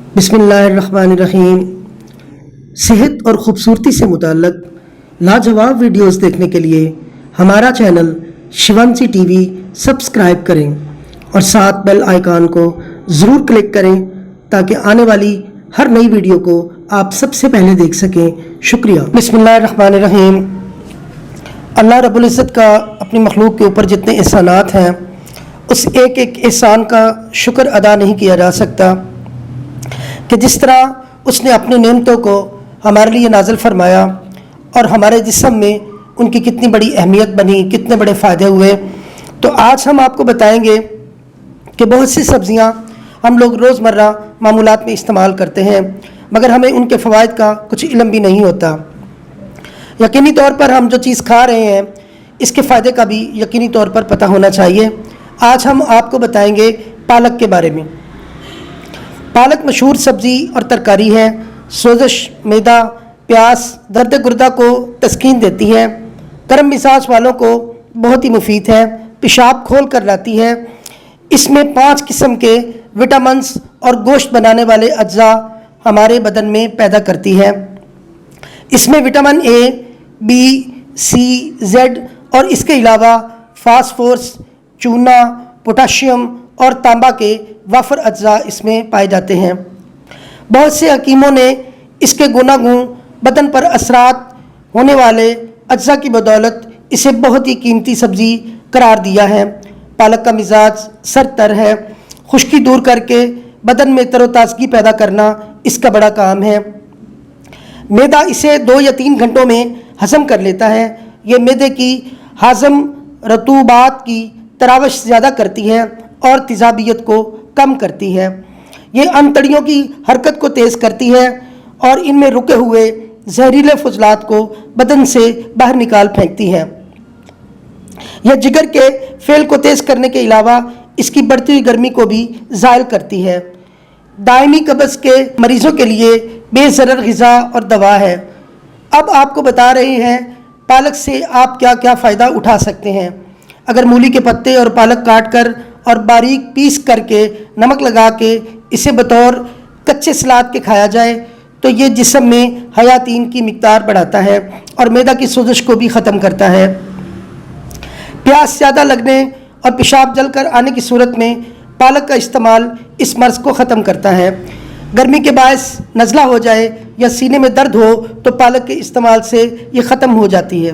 बिस्मिल्लाहिर्रहमानिर्रहीम। सेहत और ख़ूबसूरती से मुताल्लक़ लाजवाब वीडियोस देखने के लिए हमारा चैनल शिवंशी टीवी सब्सक्राइब करें और साथ बेल आइकॉन को ज़रूर क्लिक करें ताकि आने वाली हर नई वीडियो को आप सबसे पहले देख सकें। शुक्रिया। बिस्मिल्लाहिर्रहमानिर्रहीम। अल्लाह रब्बुल इज़्ज़त का अपनी मखलूक के ऊपर जितने एहसानात हैं उस एक एक एहसान का शुक्र अदा नहीं किया जा सकता कि जिस तरह उसने अपनी नेमतों को हमारे लिए नाज़िल फरमाया और हमारे जिस्म में उनकी कितनी बड़ी अहमियत बनी, कितने बड़े फ़ायदे हुए। तो आज हम आपको बताएंगे कि बहुत सी सब्ज़ियाँ हम लोग रोज़मर्रा मामूलात में इस्तेमाल करते हैं मगर हमें उनके फ़वाइद का कुछ इल्म भी नहीं होता। यकीनी तौर पर हम जो चीज़ खा रहे हैं इसके फ़ायदे का भी यकीनी तौर पर पता होना चाहिए। आज हम आपको बताएंगे पालक के बारे में। पालक मशहूर सब्ज़ी और तरकारी है। सोज़श, मैदा, प्यास, दर्द गुर्दा को तस्कीन देती है। गर्म मिजाज वालों को बहुत ही मुफीद है। पेशाब खोल कर लाती है। इसमें 5 किस्म के विटामिन्स और गोश्त बनाने वाले अज्जा हमारे बदन में पैदा करती है। इसमें vitamin A, B, C, Z और इसके अलावा फास्फोरस, चूना, पोटाशियम और तांबा के वाफर अज्जा इसमें पाए जाते हैं। बहुत से हकीमों ने इसके गुनागुन बदन पर असरात होने वाले अज्जा की बदौलत इसे बहुत ही कीमती सब्ज़ी करार दिया है। पालक का मिजाज सरतर है। खुश्की दूर करके बदन में तरोताज़गी पैदा करना इसका बड़ा काम है। मैदा इसे 2 या 3 घंटों में हज़म कर लेता है। ये मैदे की हाज़म रतूबात की तरावश ज़्यादा करती है और तेज़ाबियत को कम करती है। ये अंतड़ियों की हरकत को तेज़ करती है और इनमें रुके हुए जहरीले फजलात को बदन से बाहर निकाल फेंकती है। यह जिगर के फेल को तेज़ करने के अलावा इसकी बढ़ती हुई गर्मी को भी ज़ायल करती है। दायमी कब्ज़ के मरीज़ों के लिए बेज़रर ग़िज़ा और दवा है। अब आपको बता रहे हैं पालक से आप क्या क्या फ़ायदा उठा सकते हैं। अगर मूली के पत्ते और पालक काट कर और बारीक पीस करके नमक लगा के इसे बतौर कच्चे सलाद के खाया जाए तो ये जिस्म में हयातीन की मिकदार बढ़ाता है और मैदा की सोजिश को भी ख़त्म करता है। प्यास ज़्यादा लगने और पेशाब जल कर आने की सूरत में पालक का इस्तेमाल इस मर्ज़ को ख़त्म करता है। गर्मी के बायस नज़ला हो जाए या सीने में दर्द हो तो पालक के इस्तेमाल से ये ख़त्म हो जाती है।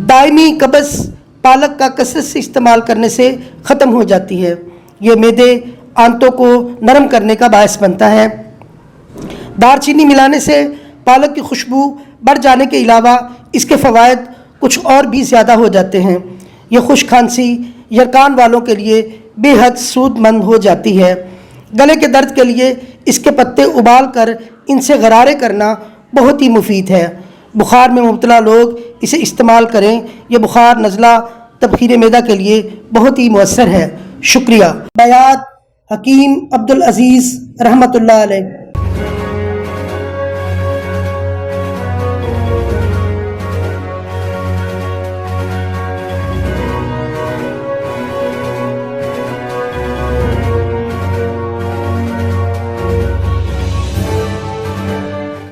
दायमी कब्ज़ पालक का कसरत से इस्तेमाल करने से ख़त्म हो जाती है। ये मैदे आंतों को नरम करने का बायस बनता है। दारचीनी मिलाने से पालक की खुशबू बढ़ जाने के अलावा इसके फ़वाइद कुछ और भी ज़्यादा हो जाते हैं। यह खुश खांसी यरकान वालों के लिए बेहद सूदमंद हो जाती है। गले के दर्द के लिए इसके पत्ते उबाल कर इनसे गरारे करना बहुत ही मुफीद है। बुखार में मुब्तला लोग इसे इस्तेमाल करें। यह बुखार, नज़ला, तबखीर मैदा के लिए बहुत ही मुअस्सर है। शुक्रिया। बयात हकीम अब्दुल अज़ीज़ रहमतुल्लाह अलैह।